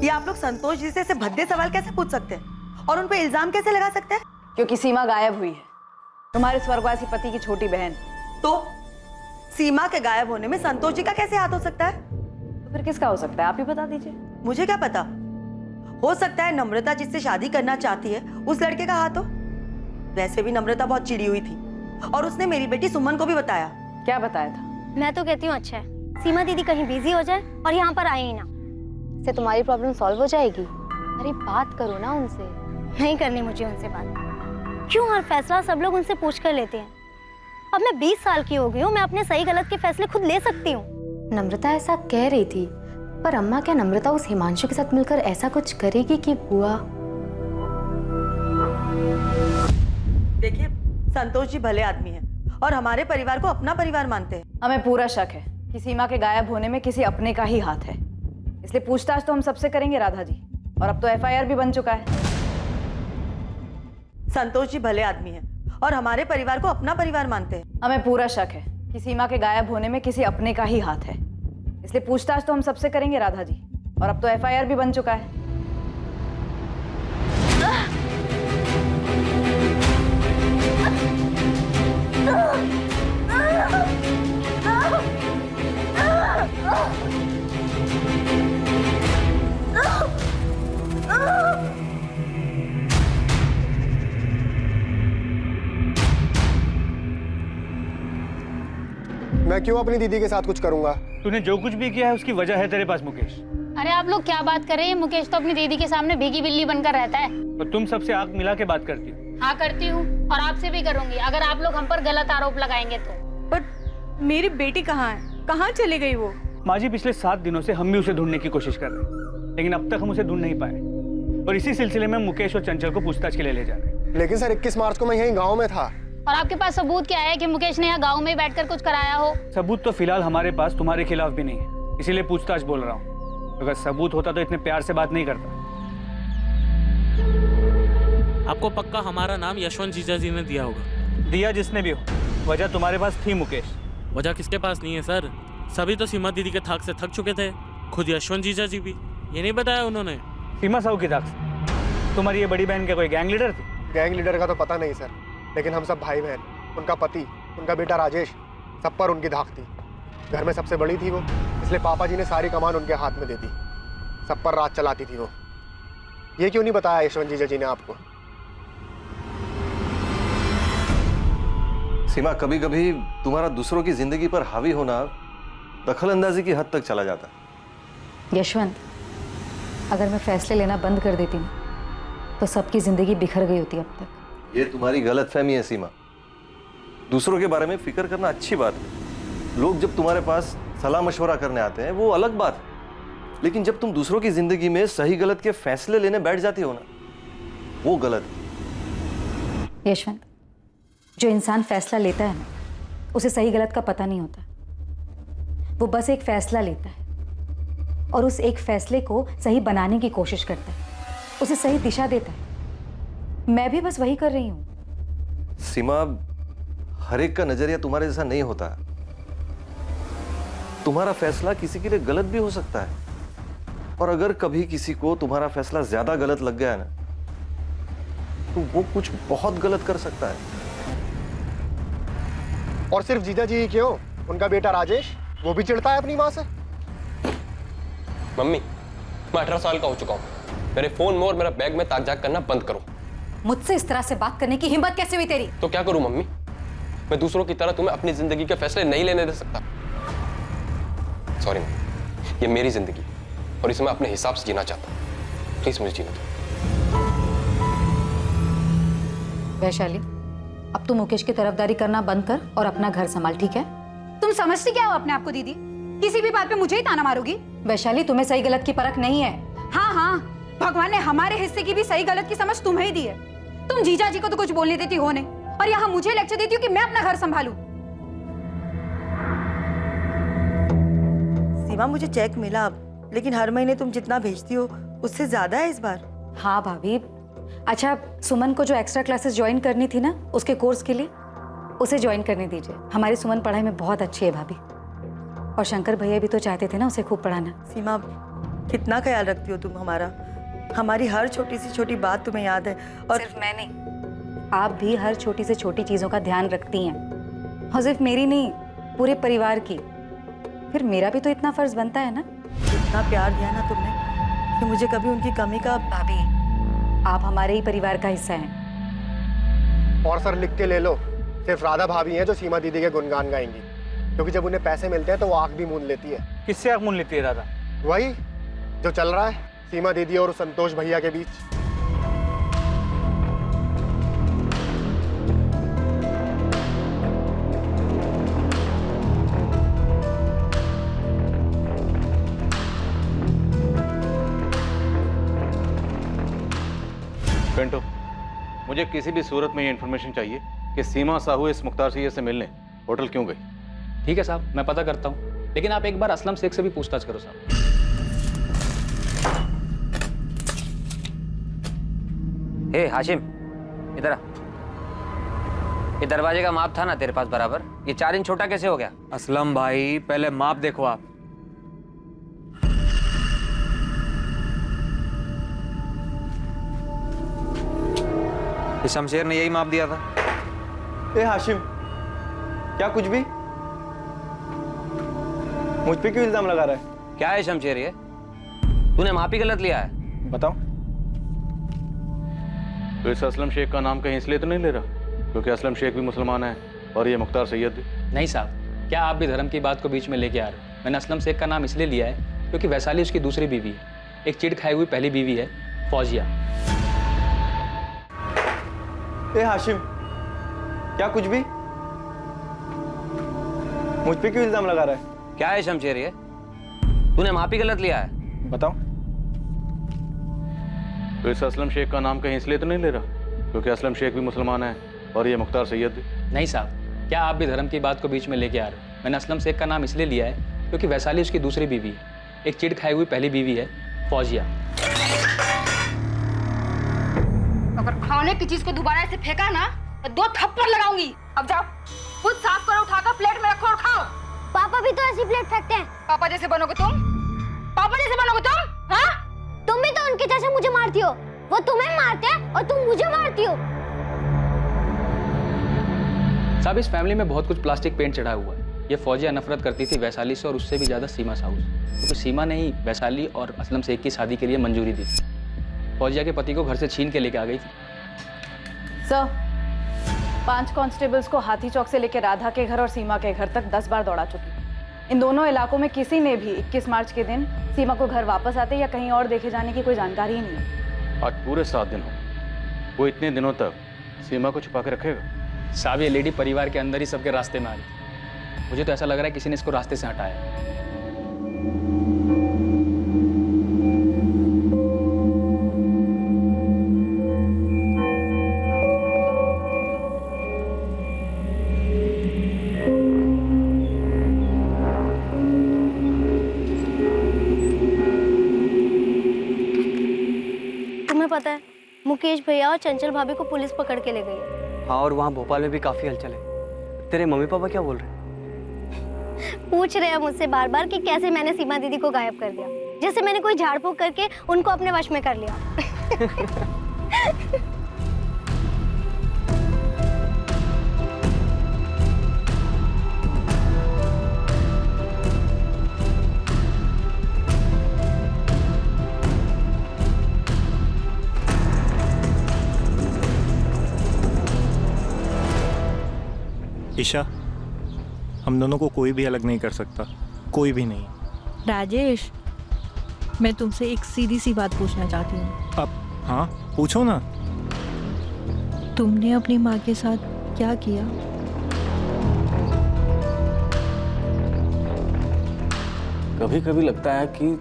ये आप लोग संतोष जी से ऐसे भद्दे सवाल कैसे पूछ सकते हैं और उन पे इल्जाम कैसे लगा सकते हैं? क्योंकि सीमा गायब हुई है, तुम्हारे स्वर्गवासी पति की छोटी बहन। तो सीमा के गायब होने में संतोष जी का कैसे हाथ हो सकता है? तो फिर किसका हो सकता है, आप ही बता दीजिए। मुझे क्या पता, हो सकता है नम्रता जिससे शादी करना चाहती है उस लड़के का हाथ हो। वैसे भी नम्रता बहुत चिड़ी हुई थी और उसने मेरी बेटी सुमन को भी बताया। क्या बताया था? मैं तो कहती हूँ अच्छा है सीमा दीदी कहीं बिजी हो जाए और यहाँ पर आए ही ना। इससे तुम्हारी प्रॉब्लम सॉल्व हो जाएगी। अरे बात करो ना उनसे। नहीं करनी मुझे उनसे बात। क्यों हर फैसला सब लोग उनसे पूछ कर लेते हैं? अब मैं 20 साल की हो गई हूँ, मैं अपने सही गलत के फैसले खुद ले सकती हूँ। नम्रता ऐसा कह रही थी, पर अम्मा क्या नम्रता उस हिमांशु के साथ मिलकर ऐसा कुछ करेगी कि बुआ? देखिए संतोष जी भले आदमी हैं और हमारे परिवार को अपना परिवार मानते हैं। हमें पूरा शक है कि सीमा के गायब होने में किसी अपने का ही हाथ है, इसलिए पूछताछ तो हम सबसे करेंगे राधा जी। और अब तो FIR भी बन चुका है। संतोष जी भले आदमी हैं और हमारे परिवार को अपना परिवार मानते हैं। हमें पूरा शक है कि सीमा के गायब होने में किसी अपने का ही हाथ है, इसलिए पूछताछ तो हम सबसे करेंगे राधा जी। और अब तो FIR भी बन चुका है। मैं क्यों अपनी दीदी के साथ कुछ करूंगा? तूने जो कुछ भी किया है उसकी वजह है तेरे पास मुकेश। अरे आप लोग क्या बात कर रहे हैं? मुकेश तो अपनी दीदी के सामने भीगी बिल्ली बनकर रहता है। और तुम सबसे आंख मिला के बात करती हो। हाँ करती हूँ, और आपसे भी करूंगी अगर आप लोग हम पर गलत आरोप लगाएंगे तो। पर मेरी बेटी कहाँ है? कहाँ चली गई वो? माँ जी पिछले 7 दिनों से हम भी उसे ढूंढने की कोशिश कर रहे हैं, लेकिन अब तक हम उसे ढूंढ नहीं पाए। और इसी सिलसिले में मुकेश और चंचल को पूछताछ के लिए ले जा रहे हैं। लेकिन सर 21 मार्च को मैं यहीं गाँव में था। और आपके पास सबूत क्या है कि मुकेश ने यहाँ गाँव में बैठकर कुछ कराया हो? सबूत तो फिलहाल हमारे पास तुम्हारे खिलाफ भी नहीं है, इसीलिए पूछताछ बोल रहा हूँ। अगर सबूत होता तो इतने प्यार से बात नहीं करता। आपको पक्का हमारा नाम यशवंत जीजा जी ने दिया होगा। दिया जिसने भी हो, वजह तुम्हारे पास थी मुकेश। वजह किसके पास नहीं है सर? सभी तो सीमा दीदी के थाक से थक चुके थे, खुद यशवंत जीजा जी भी। ये नहीं बताया उन्होंने? सीमा साहू की थाक से? तुम्हारी ये बड़ी बहन के कोई गैंग लीडर थी? गैंग लीडर का तो पता नहीं सर, लेकिन हम सब भाई बहन, उनका पति, उनका बेटा राजेश, सब पर उनकी धाक थी। घर में सबसे बड़ी थी वो, इसलिए पापा जी ने सारी कमान उनके हाथ में दे दी। सब पर राज चलाती थी वो। ये क्यों नहीं बताया यशवंत जीजा जी ने आपको? सीमा, कभी कभी तुम्हारा दूसरों की जिंदगी पर हावी होना दखल अंदाजी की हद तक चला जाता है। यशवंत, अगर मैं फैसले लेना बंद कर देती ना, तो सबकी जिंदगी बिखर गई होती अब तक। ये तुम्हारी गलतफहमी है सीमा। दूसरों के बारे में फिक्र करना अच्छी बात है। लोग जब तुम्हारे पास सलाह मशवरा करने आते हैं वो अलग बात है, लेकिन जब तुम दूसरों की जिंदगी में सही गलत के फैसले लेने बैठ जाती हो ना, वो गलत है। यशवंत, जो इंसान फैसला लेता है ना, उसे सही गलत का पता नहीं होता। वो बस एक फैसला लेता है और उस एक फैसले को सही बनाने की कोशिश करता है, उसे सही दिशा देता है। मैं भी बस वही कर रही हूं। सीमा, हर एक का नजरिया तुम्हारे जैसा नहीं होता। तुम्हारा फैसला किसी के लिए गलत भी हो सकता है, और अगर कभी किसी को तुम्हारा फैसला ज्यादा गलत लग गया ना, तो वो कुछ बहुत गलत कर सकता है। और सिर्फ जीजा जी ही क्यों, उनका बेटा राजेश, वो भी चिढ़ता है अपनी माँ से। मम्मी, मैं 18 साल का हो चुका हूँ। मेरे फोन में और मेरा बैग में ताक झाक करना बंद करो। मुझसे इस तरह से बात करने की हिम्मत कैसे हुई तेरी? तो क्या करूं मम्मी? मैं दूसरों की तरह तुम्हें अपनी जिंदगी के फैसले नहीं लेने दे सकता। सॉरी, ये मेरी जिंदगी और इसे मैं अपने हिसाब से जीना चाहता हूं। प्लीज मुझे जीने दो। वैशाली, अब तू मुकेश की तरफदारी करना बंद कर और अपना घर संभाल, ठीक है? तुम समझती क्या हो अपने आप को दीदी? किसी भी बात पे मुझे ही ताना मारोगी? वैशाली, तुम्हें सही गलत की परख नहीं है। हाँ हाँ, भगवान ने हमारे हिस्से की भी सही गलत की समझ तुम्हें ही दी है। तुम जीजा जी को तो कुछ बोलने देती हो नहीं, और यहाँ मुझे लेक्चर देती हो कि मैं अपना घर संभालूं। सीमा, मुझे चेक मिला, लेकिन हर महीने तुम जितना भेजती हो उससे ज्यादा है इस बार। हाँ भाभी। अच्छा, सुमन को जो एक्स्ट्रा क्लासेस ज्वाइन करनी थी ना उसके कोर्स के लिए, उसे ज्वाइन करने दीजिए। हमारी सुमन पढ़ाई में बहुत अच्छी है भाभी, और शंकर भैया भी तो चाहते थे ना उसे खूब पढ़ाना। सीमा, कितना ख्याल रखती हो तुम हमारा। हमारी हर छोटी से छोटी बात तुम्हें याद है। और सिर्फ मैं नहीं, आप भी हर छोटी से छोटी चीजों का ध्यान रखती हैं, और सिर्फ मेरी नहीं, पूरे परिवार की। फिर मेरा भी तो इतना फर्ज बनता है ना। इतना प्यार दिया ना तुमने कि मुझे कभी उनकी कमी का। भाभी, आप हमारे ही परिवार का हिस्सा हैं। और सर लिख के ले लो, सिर्फ राधा भाभी हैं जो सीमा दीदी के गुणगान गाएंगी, क्योंकि जब उन्हें पैसे मिलते हैं तो वो आंख भी मूंद लेती है। किससे आंख मूंद लेती है राधा? वही जो चल रहा है सीमा दीदी और संतोष भैया के बीच। पेंटो, मुझे किसी भी सूरत में ये इन्फॉर्मेशन चाहिए कि सीमा साहू इस मुख्तार सैयद से मिलने होटल क्यों गई। ठीक है साहब, मैं पता करता हूँ, लेकिन आप एक बार असलम शेख से भी पूछताछ करो साहब। हे हाशिम, इधर आ। ये दरवाजे का माप था ना तेरे पास बराबर, ये 4 इंच छोटा कैसे हो गया? असलम भाई, पहले माप देखो आप। ये शमशेर ने यही माप दिया था। ए हाशिम, क्या कुछ भी? मुझ पे क्यों इल्जाम लगा रहा है? क्या है शमशेर ये? तूने माप ही गलत लिया है। बताओ। तो इस असलम शेख का नाम कहीं इसलिए तो नहीं ले रहा क्योंकि असलम शेख भी मुसलमान है और ये मुख्तार सैयद भी? नहीं साहब, क्या आप भी धर्म की बात को बीच में लेके आ रहे हो? मैंने असलम शेख का नाम इसलिए लिया है क्योंकि वैशाली उसकी दूसरी बीवी है, एक चिढ़ खाई हुई पहली बीवी है, फौजिया। ए हाशिम, क्या कुछ भी? मुझ पे क्यों इल्जाम लगा रहा है? क्या है शमशेर ये? तूने माप ही गलत लिया है। बताओ। तो इस असलम शेख का नाम कहीं इसलिए तो नहीं ले रहा क्योंकि असलम शेख भी मुसलमान है और ये मुख्तार सैयद भी? नहीं साहब, क्या आप भी धर्म की बात को बीच में लेके आ रहे हो? मैंने असलम शेख का नाम इसलिए लिया है क्योंकि वैशाली उसकी दूसरी बीवी है, एक चिढ़ खाई हुई पहली बीवी है, फौजिया। अगर खाने की चीज को दोबारा ऐसे फेंका ना मैं 2 थप्पड़ लगाऊंगी। अब जाओ, खुद साफ करो, उठाकर प्लेट में रखो और खाओ। पापा भी तो ऐसी प्लेट फेंकते हैं। पापा जैसे बनोगे तुम? पापा जैसे बनोगे तुम? हाँ? तुम भी तो उनके जैसे मुझे मारती हो। वो तुम्हें मारते हैं और तुम मुझे मारती हो। साहब, इस फैमिली में बहुत कुछ प्लास्टिक पेंट चढ़ा हुआ है। ये फौजिया नफरत करती थी वैशाली से और उससे भी ज्यादा सीमा साहू से, क्योंकि सीमा ने ही वैशाली और असलम शेख की शादी के लिए मंजूरी दी। फौजिया के पति को घर से छीन के लेके आ गई थी। सर, 5 कांस्टेबल्स को हाथी चौक से लेकर राधा के घर और सीमा के घर तक 10 बार दौड़ा चुकी। इन दोनों इलाकों में किसी ने भी 21 मार्च के दिन सीमा को घर वापस आते या कहीं और देखे जाने की कोई जानकारी ही नहीं है। आज पूरे 7 दिन हो, वो इतने दिनों तक सीमा को छुपा के रखेगा? साहब, ये लेडी परिवार के अंदर ही सबके रास्ते में आ रही थी। मुझे तो ऐसा लग रहा है किसी ने इसको रास्ते से हटाया। तुम्हें पता है, मुकेश भैया और चंचल भाभी को पुलिस पकड़ के ले गई है। हाँ, और वहाँ भोपाल में भी काफी हलचल है। तेरे मम्मी पापा क्या बोल रहे हैं? पूछ रहे हैं मुझसे बार बार कि कैसे मैंने सीमा दीदी को गायब कर दिया, जैसे मैंने कोई झाड़ फूक करके उनको अपने वश में कर लिया। ईशा, हम दोनों को कोई भी अलग नहीं कर सकता, कोई भी नहीं। राजेश, मैं तुमसे एक सीधी सी बात पूछना चाहती हूँ। अब हाँ, पूछो ना। तुमने अपनी माँ के साथ क्या किया? कभी कभी लगता है कि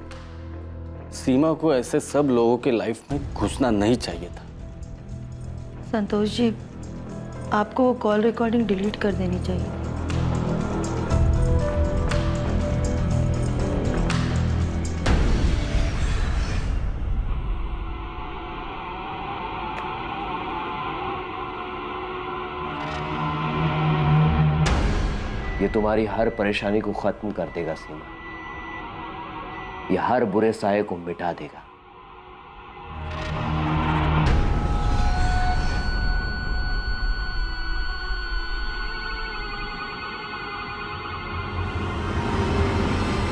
सीमा को ऐसे सब लोगों के लाइफ में घुसना नहीं चाहिए था। संतोष जी, आपको वो कॉल रिकॉर्डिंग डिलीट कर देनी चाहिए। ये तुम्हारी हर परेशानी को खत्म कर देगा सीमा। ये हर बुरे साये को मिटा देगा।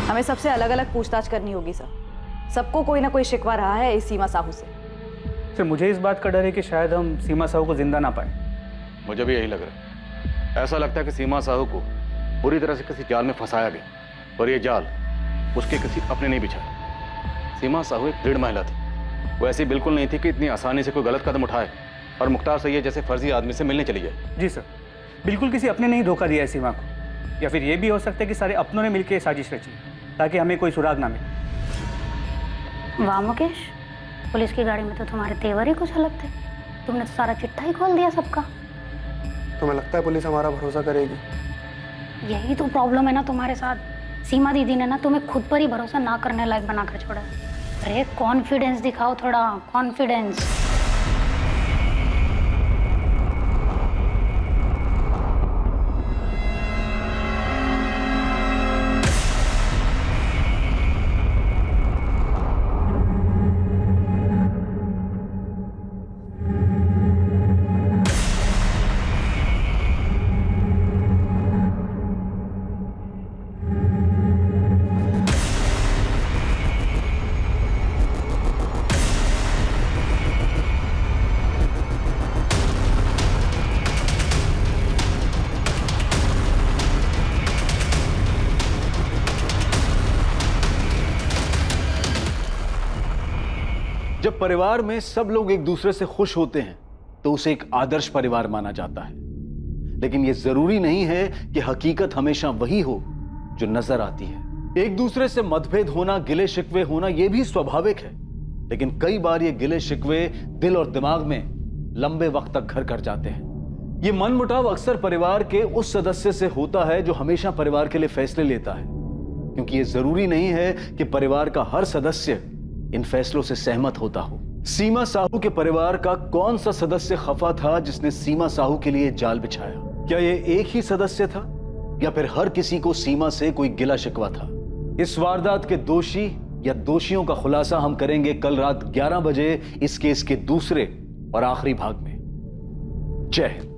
हमें सबसे अलग अलग पूछताछ करनी होगी सर। सबको कोई ना कोई शिकवा रहा है इस सीमा साहू से। सर, मुझे इस बात का डर है कि शायद हम सीमा साहू को जिंदा ना पाए। मुझे भी यही लग रहा है। ऐसा लगता है कि सीमा साहू को पूरी तरह से किसी जाल में फंसाया गया, और ये जाल उसके किसी अपने नहीं बिछा। सीमा साहू एक दृढ़ महिला थी। वो ऐसी बिल्कुल नहीं थी कि इतनी आसानी से कोई गलत कदम उठाए और मुख्तार सैयद जैसे फर्जी आदमी से मिलने चली जाए। जी सर, बिल्कुल किसी अपने ने ही धोखा दिया है सीमा को, या फिर ये भी हो सकता है कि सारे अपनों ने मिलकर साजिश रची ताकि हमें कोई सुराग ना मिले। वाह मुकेश, पुलिस की गाड़ी में तो तुम्हारे तेवर ही कुछ अलग थे। तुमने तो सारा चिट्ठा ही खोल दिया सबका। तुम्हें लगता है पुलिस हमारा भरोसा करेगी? यही तो प्रॉब्लम है ना तुम्हारे साथ। सीमा दीदी ने ना तुम्हें खुद पर ही भरोसा ना करने लायक बनाकर छोड़ा। अरे कॉन्फिडेंस दिखाओ, थोड़ा कॉन्फिडेंस। जब परिवार में सब लोग एक दूसरे से खुश होते हैं तो उसे एक आदर्श परिवार माना जाता है। लेकिन यह जरूरी नहीं है कि हकीकत हमेशा वही हो जो नजर आती है। एक दूसरे से मतभेद होना, गिले शिकवे होना, यह भी स्वाभाविक है। लेकिन कई बार ये गिले शिकवे दिल और दिमाग में लंबे वक्त तक घर कर जाते हैं। ये मनमुटाव अक्सर परिवार के उस सदस्य से होता है जो हमेशा परिवार के लिए फैसले लेता है, क्योंकि ये जरूरी नहीं है कि परिवार का हर सदस्य इन फैसलों से सहमत होता हो। सीमा साहू के परिवार का कौन सा सदस्य खफा था जिसने सीमा साहू के लिए जाल बिछाया? क्या ये एक ही सदस्य था या फिर हर किसी को सीमा से कोई गिला शिकवा था? इस वारदात के दोषी या दोषियों का खुलासा हम करेंगे कल रात 11 बजे इस केस के दूसरे और आखिरी भाग में। जय हिंद।